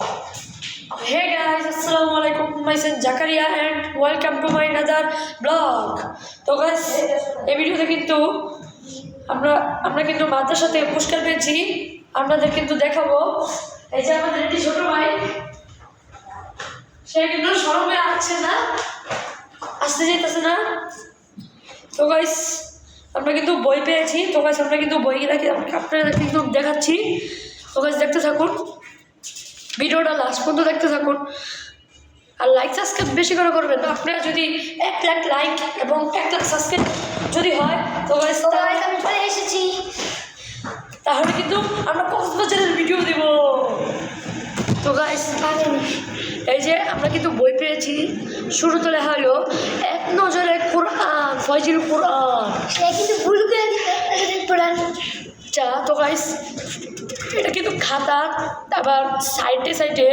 Hey guys, Assalamualaikum. Myself Zakaria and welcome to my another vlog. তো guys, এই ভিডিওতে কিন্তু আমরা কিন্তু মাদ্রাসা থেকে পুরস্কার পেয়েছি। আপনাদের কিন্তু দেখাবো। এই যে আমাদের একটি ছোট ভাই, সে কিন্তু শরমে আসছে না, আসতে যেতেছে না। তো guys, আমরা কিন্তু বই পেয়েছি। তো guys, আমরা কিন্তু বইগুলা আপনাদের কিন্তু দেখাচ্ছি। তো guys, দেখতে থাকুন, ভিডিওটা লাস্ট পর্যন্ত দেখতে থাকুন আর লাইক সাবস্ক্রাইব বেশি করে করবেন। আপনারা যদি 1 লাখ লাইক এবং 1 লাখ সাবস্ক্রাইব যদি হয় তো আমি চলে এসেছি। তাহলে কিন্তু আমরা কক্সবাজারের ভিডিও দিব। তো গাইস, এই যে আমরা কিন্তু বই পেয়েছি। শুরুতে লেখা হলো এক নজরে কোরআন, ফয়জিল কোরআন। সে কিন্তু ভুল করে দিতে কোরআন। তো গাইস, এটা কিন্তু খাতা, আবার সাইডে সাইডে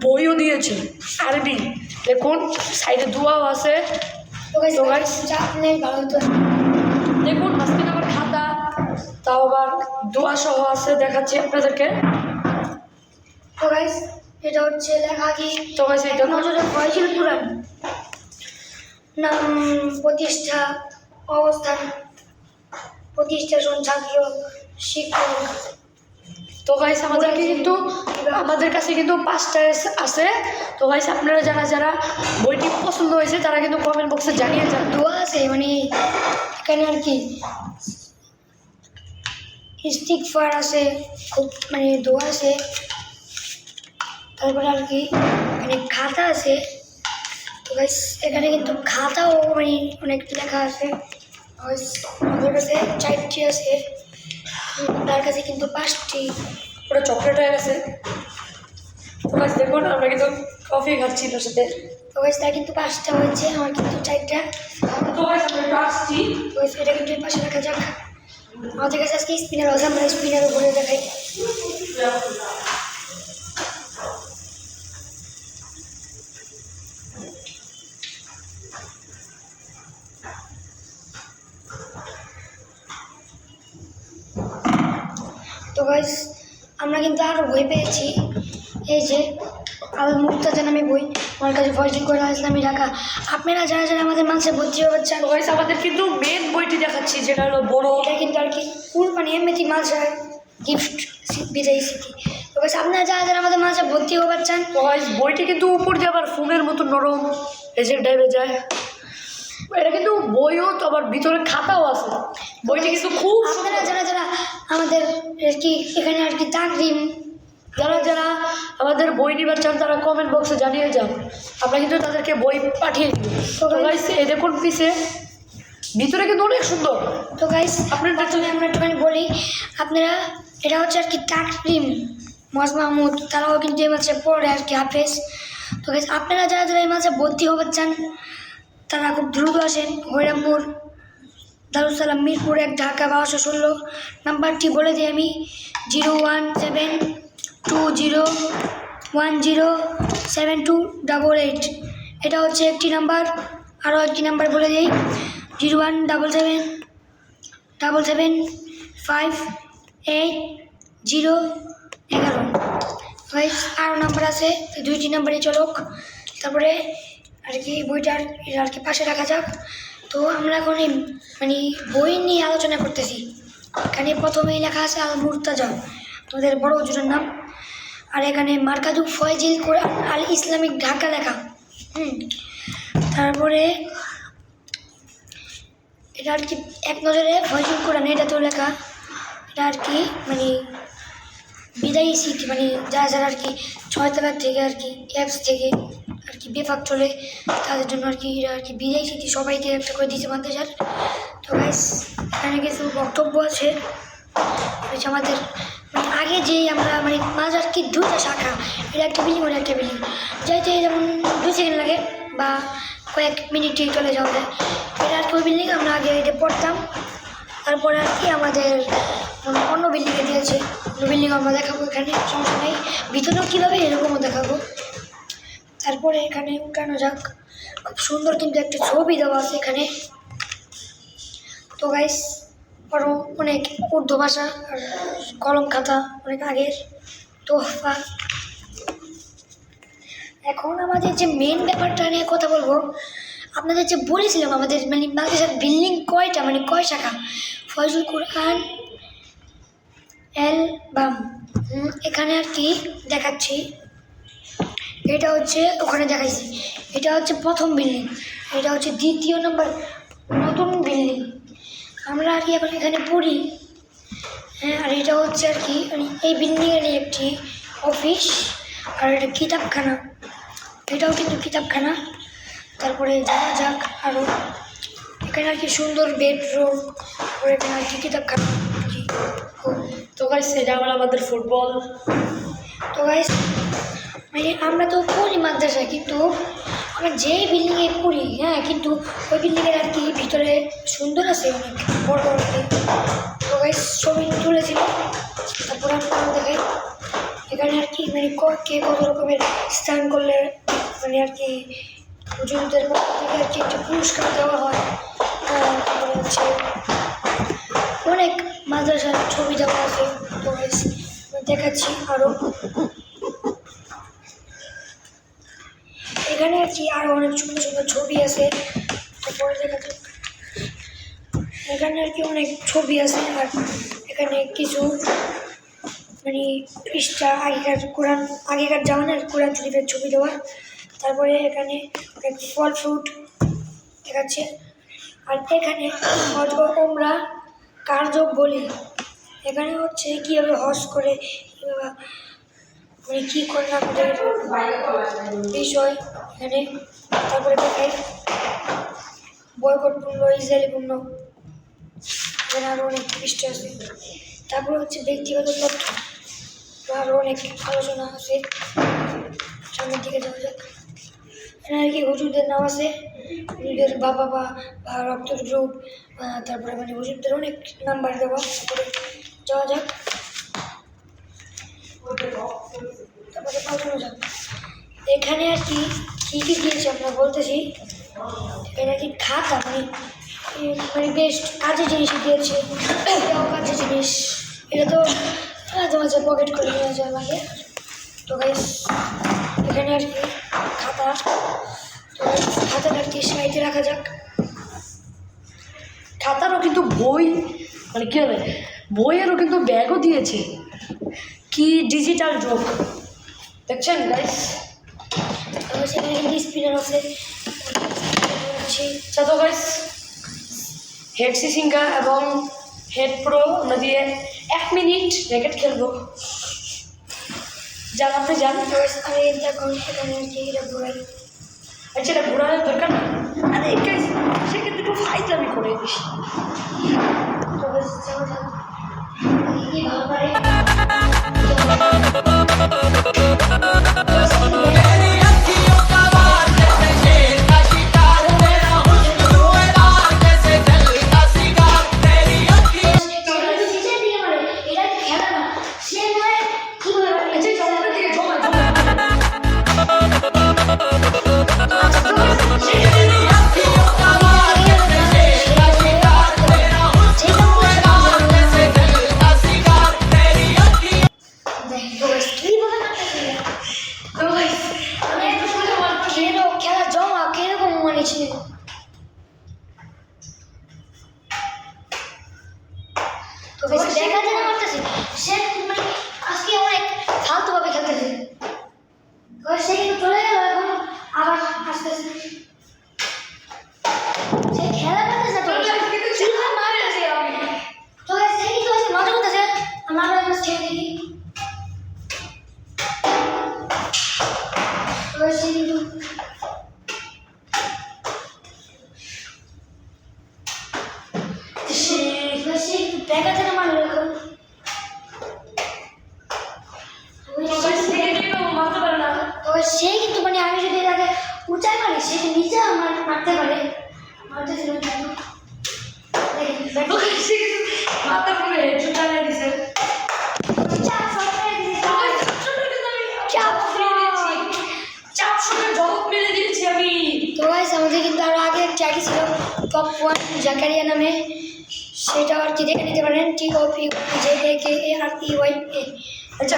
বইও দিয়েছে আরবি। দেখুন সাইডে দোয়াও আছে। তো গাইস চাপ নেই, ভালো তো। দেখুন মাঝখানে আবার খাতা, তাও আবার দোয়া সহ আছে, দেখাচ্ছি আপনাদেরকে। তো গাইস, এটা হচ্ছে লেখা কি? তো গাইস, এটা নজরে ফয়জিল কোরআন, নাম, প্রতিষ্ঠা, অবস্থান, প্রতিষ্ঠান, ছাত্র, শিক্ষক। তো গাইস, আমাদের কাছে কিন্তু 5টা আছে। তো গাইস, আপনারা যারা বইটি পছন্দ হয়েছে তারা কিন্তু কমেন্ট বক্সে জানিয়ে যান। দোয়া আছে, মানে এখানে আর কি ইস্তিগফার আছে, খুব মানে দোয়া আছে। তারপরে আর কি মানে খাতা আছে। তো গাইস, এখানে কিন্তু খাতাও মানে অনেক লেখা আছে। আমাদের কাছে 4টি আছে, তার কাছে কিন্তু 5টি। ওটা চকলেট হয়ে গেছে। তো গাইস, দেখুন আমরা কিন্তু কফি খাচ্ছি ওর সাথে। তো গাইস, তার কিন্তু 5টা হয়েছে, আমার কিন্তু 4টা। তো গাইস, আমরা একটু আসছি। তো গাইস, এটা কিন্তু এর পাশে রাখা যাক। আমাদের কাছে আজকে স্পিনার আছে, আমরা স্পিনার উপরে দেখাই। তো গাইস, আমরা কিন্তু আরও বই পেয়েছি। এই যে আল মুক্তাজা নামে বই, আমার কাছে ফয়জিল কোরআন ইসলামী রাখা। আপনারা যারা আমাদের মাঝে ভর্তি হতে চান, তো গাইস, আমাদের কিন্তু মেন বইটি দেখাচ্ছি, যেটা হলো বড়। এটা কিন্তু আর কি মানে এমনিতে মাঝে গিফট, বিদায়ী স্মৃতি। তো গাইস, আপনারা যারা আমাদের মাঝে ভর্তি হতে চান, তো গাইস, বইটি কিন্তু উপর দিয়ে আবার ফোমের মতো নরম, এজেন্ট টাইপে যায়। এটা কিন্তু বইও, তো আবার ভিতরে খাতাও আছে। বইটি কিন্তু খুব, আপনারা যারা আমাদের আর কি এখানে আর কি তাকরিম, যারা আমাদের বই নিবার চান তারা কমেন্ট বক্সে জানিয়ে যান, আমরা কিন্তু তাদেরকে বই পাঠিয়ে দিই। তো গাইস, এই দেখুন পিছে, ভিতরে কিন্তু অনেক সুন্দর। তো গাইস, আপনার প্রথমে আমরা একটুখানি বলি, আপনারা এটা হচ্ছে আর কি তাকরিম মজ মাহমুদ, তারাও কিন্তু এই মাসে পড়ে আর কি হাফেজ। তো গাইস, আপনারা যারা এই মাসে ভর্তি হতে চান তারা খুব দ্রুত আসেন। হরিরামপুর দারুসালাম মিরপুর 1 ঢাকা 1216। নাম্বারটি বলে দিই আমি, 017010728। এটা হচ্ছে একটি নাম্বার। আরও একটি নাম্বার বলে দিই, 01777588011। আরও নাম্বার আছে, 2টি নাম্বারই চলক। তারপরে আর কি বইটার আর কি পাশে রাখা যাক। তো আমরা এখন মানে বই নিয়ে আলোচনা করতেছি। এখানে প্রথমেই লেখা আছে আল মুর্তাজা, আমাদের বড় হুজুরের নাম। আর এখানে মার্কাজু ফয়জিল কোরআন আল ইসলামিক ঢাকা লেখা। তারপরে এটা আর কি এক নজরে ফয়জিল কোরআন, এটা তো লেখা। এটা আর কি মানে বিদায়ী স্মৃতি, মানে যারা আর কি 6 তলার থেকে আর কি অ্যাপস থেকে আর কি বেফাক চলে, তাদের জন্য আর কি এটা আর কি বিদায়ী স্মৃতি সবাইকে একটা করে দিতে পারতে চান। তো গাইস, এখানে কিছু বক্তব্য আছে। আমাদের মানে আগে যেই আমরা মানে মাঝ আর কি 2টা শাখা, এটা একটা বিল্ডিং, ওটা একটা বিল্ডিং, যাইতে যেমন 2 সেকেন্ড লাগে বা কয়েক মিনিটে চলে যাওয়া যায়। এটা আর কি ওই বিল্ডিং আমরা আগে এটা পড়তাম। তারপরে আর কি আমাদের অন্য বিল্ডিংয়ে দিয়েছে, অন্য বিল্ডিং আমরা দেখাবো, এখানে সমস্যা নেই। ভিতরেও কীভাবে এরকমও দেখাবো। তারপরে এখানে উঠানো যাক, খুব সুন্দর কিন্তু একটা ছবি দেওয়া আছে এখানে। তো গাইস, আরও অনেক উর্দু ভাষা আর কলম খাতা অনেক আগের তোহফা এখন আমাদের যে মেন ব্যাপারটা নিয়ে কথা বলবো, আপনাদের যে বলেছিলাম আমাদের মানে মাদ্রাসার বিল্ডিং কয়টা মানে কয় শাখা, ফয়জুল কোরআন অ্যালবাম, এখানে আর কি দেখাচ্ছি। এটা হচ্ছে ওখানে দেখাইছি, এটা হচ্ছে প্রথম বিল্ডিং, এটা হচ্ছে দ্বিতীয় নম্বর নতুন বিল্ডিং। আমরা আর কি এখন এখানে পড়ি। হ্যাঁ, আর এটা হচ্ছে আর কি মানে এই বিল্ডিংয়েরই একটি অফিস, আর এটা কিতাবখানা, এটাও কিন্তু কিতাবখানা। তারপরে যাওয়া যাক আরও, এখানে আর কি সুন্দর বেডরুম, তারপরে এখানে আর কি কিতাবখানা আর কি। তো গাইস এটা হলো আমাদের ফুটবল। তো গাইস মানে আমরা তো পড়ি মাদ্রাসায়, কিন্তু আমরা যেই বিল্ডিংয়ে পড়ি, হ্যাঁ, কিন্তু ওই বিল্ডিংয়ের আর কি ভিতরে সুন্দর আছে অনেক বড় বড়। তো গাইস ছবি তুলেছিল, তারপরে আপনারা দেখাই এখানে আর কি মানে কে কত রকমের স্থান করলে মানে আর কি হুজুরদের পক্ষ থেকে আর কি একটা পুরস্কার দেওয়া হয়। তারপরে হচ্ছে অনেক মাদ্রাসার ছবি দেওয়া আছে। তো গাইস দেখাচ্ছি আরও, এখানে আর কি আরও অনেক সুন্দর সুন্দর ছবি আছে। তারপরে দেখা যাক, এখানে আর কি অনেক ছবি আছে, আর এখানে কিছু মানে পৃষ্ঠা আগেকার জামানার কোরআন শরীফের ছবি দেওয়া। তারপরে এখানে অনেক ফল ফ্রুট দেখাচ্ছে। আর এখানে হজ ও উমরা কার্য বলি, এখানে হচ্ছে কীভাবে হজ করে কীভাবে মানে কী করলাম আমাদের বিষয় এখানে। তারপরে দেখাই বয়কটপূর্ণ ইসরায়েলিপূর্ণ, এখানে আরও অনেক পৃষ্ঠা আছে। তারপরে হচ্ছে ব্যক্তিগত তথ্য, আরও অনেক আলোচনা আছে। সামনের দিকে যাওয়া যাক, এখানে আর কি হুজুরদের নাম আছে, হুজুরদের বাবা বা রক্তের গ্রুপ, তারপরে মানে হুজুরদের অনেক নাম্বার দেওয়া। তারপরে যাওয়া যাক, তারপরে পাঠানো যাক। এখানে আর কি কী কী দিয়েছে আমরা বলতেছি। এখানে আর কি খাতা মানে বেশ কাজের জিনিস দিয়েছে, এটাও কাজের জিনিস, এটা তো মাঝে মাঝে পকেট করে নিয়ে যায় লাগে। তো গাইস এখানে আর কি খাতা, তো খাতাটা আর কি সাইডে রাখা যাক। খাতারও কিন্তু বই মানে কী হবে, বইয়েরও কিন্তু ব্যাগও দিয়েছে, কি ডিজিটাল যুগ দেখছেন গাইস। তারপর সেখানে কিন্তু স্পিনার আছে। তো গাইস হেড সিঙ্গা এবং হেড প্রো আমরা দিয়ে 1 মিনিট র্যাকেট খেলবো। যান আপনি যান। আমি এখন এখানে আর কি এটা ঘোরাই। আচ্ছা এটা ঘোরানোর দরকার না, আরে গাইস সেক্ষেত্রে একটু ফাইজলামি করে দিস। তো গাইস যাওয়া যাক, কি ভালো পারে। খেলা জমা কিরকম মনে ছিল। তো দেখাতে না পারতেছি সে মানে আজকে অনেক ফালতু ভাবে খেলতেছে। সে কিন্তু চলে গেল, এখন আবার আসতেছে, সে খেলা করতেছে তো মারতেছে। আমি তো সে কিন্তু মজা করতেছে, আমরা আবার ছেড়ে দেখি। তো সে কিন্তু দেখাতে না মারলো এখন। তো সে কিন্তু মানে আমি যদি তাকে উঁচাই মারি, সে নিচে মারতে পারে, মারতেছিল কিন্তু মাথা পুরো হেডশট লাগিয়ে দিছে। চাপ শুনে জবাব মেরে দিয়েছি আমি। তো গাইস আমাদের কিন্তু আরো আগে একটা আইডি ছিল টপ 1 জাকারিয়া নামে, সেটা আর কি দেখে নিতে পারেন। TOP JAKAREYA। আচ্ছা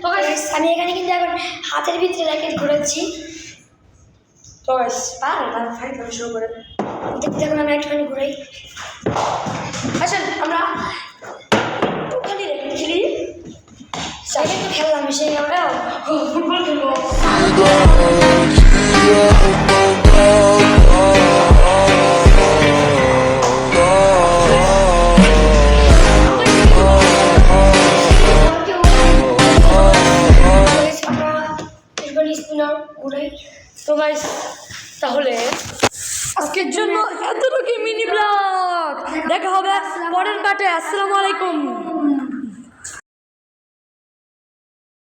তো গাইস আমি এখানে কিন্তু এখন হাতের ভিতরে র্যাকেট ঘোরাচ্ছি। তো গাইস ফাইট শুরু করে দেখতে এখন আমি একটুখানি ঘুরাই। আসেন আমরা ওখানে খেলি। সাইডে তো খেললাম সেই আমরা ফুটবল খেলবো। তো গাইস তাহলে আজকের জন্য এতটুকু মিনি ব্লগ। দেখা হবে পরের পার্টে। আসসালামু আলাইকুম।